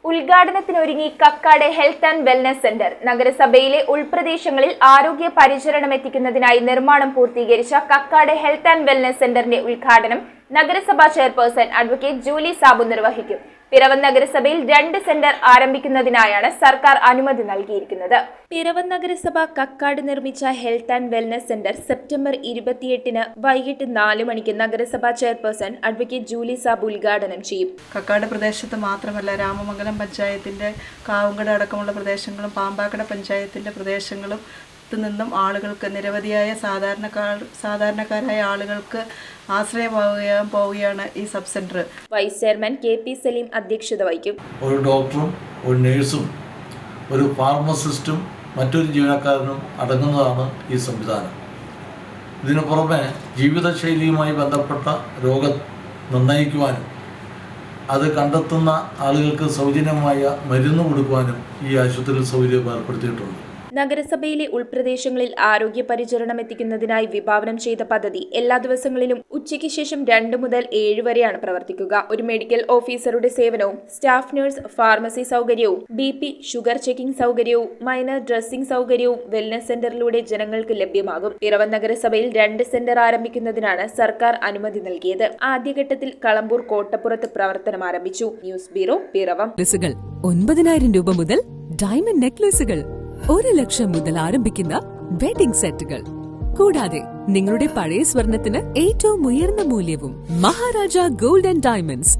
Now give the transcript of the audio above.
ഉദ്ഘാടനത്തിനൊരുങ്ങി Kakkad health and wellness centre. നഗരസഭയിലെ ഉൾപ്രദേശങ്ങളിൽ ആരോഗ്യ പരിചരണം എത്തിക്കുന്നതിനായി നിർമ്മാണം പൂർത്തീകരിച്ച കക്കാട് ഹെൽത്ത് ആൻഡ് വെൽനസ് സെന്ററിന്റെ ഉദ്ഘാടനം നഗരസഭാ ചെയർപേഴ്സൺ അഡ്വക്കേറ്റ് ജൂലി സാബു നിർവഹിക്കും. പിറവം നഗരസഭയിൽ 2 സെന്റർ ആരംഭിക്കുന്നതിനായാണ് സർക്കാർ അനുമതി നൽകിയിരിക്കുന്നത്. പിറവം നഗരസഭ കക്കാട് നിർമ്മിച്ച health and wellness centre September 28 വൈകിട്ട് 4 മണിക്ക് നഗരസഭാ ചെയർപേഴ്സൺ അഡ്വക്കേറ്റ് ജൂലി സാബു ഉദ്ഘാടനം ചെയ്യും. കക്കാട് പ്രദേശത്ത് മാത്രമല്ല, രാമമംഗലം പഞ്ചായത്തിന്റെ കാവുങ്കട അടക്കമുള്ള പ്രദേശങ്ങളും പാമ്പാക്കട പഞ്ചായത്തിന്റെ പ്രദേശങ്ങളും നിന്നും ആളുകൾക്ക് നിരവധിയായ സാധാരണക്കാരായ ആളുകൾക്ക് ആശ്രയമാകാൻ പോവുകയാണ് ഈ sub centre. Vice chairman KP Saleem അധ്യക്ഷത വഹിക്കും. ഒരു ഡോക്ടറും ഒരു നേഴ്സും ഒരു ഫാർമസിസ്റ്റും മറ്റൊരു ജീവനക്കാരനും അടങ്ങുന്നതാണ് ഈ സംവിധാനം. ഇതിനു പുറമെ ജീവിതശൈലിയുമായി ബന്ധപ്പെട്ട രോഗം നിർണ്ണയിക്കുവാനും അത് കണ്ടെത്തുന്ന ആളുകൾക്ക് സൗജന്യമായ മരുന്ന് കൊടുക്കുവാനും ഈ ആശുപത്രിയിൽ സൗകര്യം ഏർപ്പെടുത്തിയിട്ടുണ്ട്. നഗരസഭയിലെ ഉൾപ്രദേശങ്ങളിൽ ആരോഗ്യ പരിചരണം എത്തിക്കുന്നതിനായി വിഭാവനം ചെയ്ത പദ്ധതി എല്ലാ ദിവസങ്ങളിലും ഉച്ചയ്ക്ക് ശേഷം 2 മുതൽ 7 വരെയാണ് പ്രവർത്തിക്കുക. ഒരു മെഡിക്കൽ ഓഫീസറുടെ സേവനവും സ്റ്റാഫ് നഴ്സ്, ഫാർമസി സൗകര്യവും BP ഷുഗർ ചെക്കിംഗ് സൗകര്യവും മൈനർ ഡ്രസ്സിംഗ് സൗകര്യവും വെൽനസ് സെന്ററിലൂടെ ജനങ്ങൾക്ക് ലഭ്യമാകും. പിറവം നഗരസഭയിൽ 2 സെന്റർ ആരംഭിക്കുന്നതിനാണ് സർക്കാർ അനുമതി നൽകിയത്. ആദ്യഘട്ടത്തിൽ കളമ്പൂർ കോട്ടപ്പുറത്ത് പ്രവർത്തനം ആരംഭിച്ചു. News bureau, Piravom. 9,000 രൂപ മുതൽ ഡയമണ്ട് നെക്ലേസുകൾ, 1 ലക്ഷം മുതൽ ആരംഭിക്കുന്ന വെഡിംഗ് സെറ്റുകൾ, കൂടാതെ നിങ്ങളുടെ പഴയ സ്വർണത്തിന് ഏറ്റവും ഉയർന്ന മൂല്യവും. Maharaja gold and diamonds,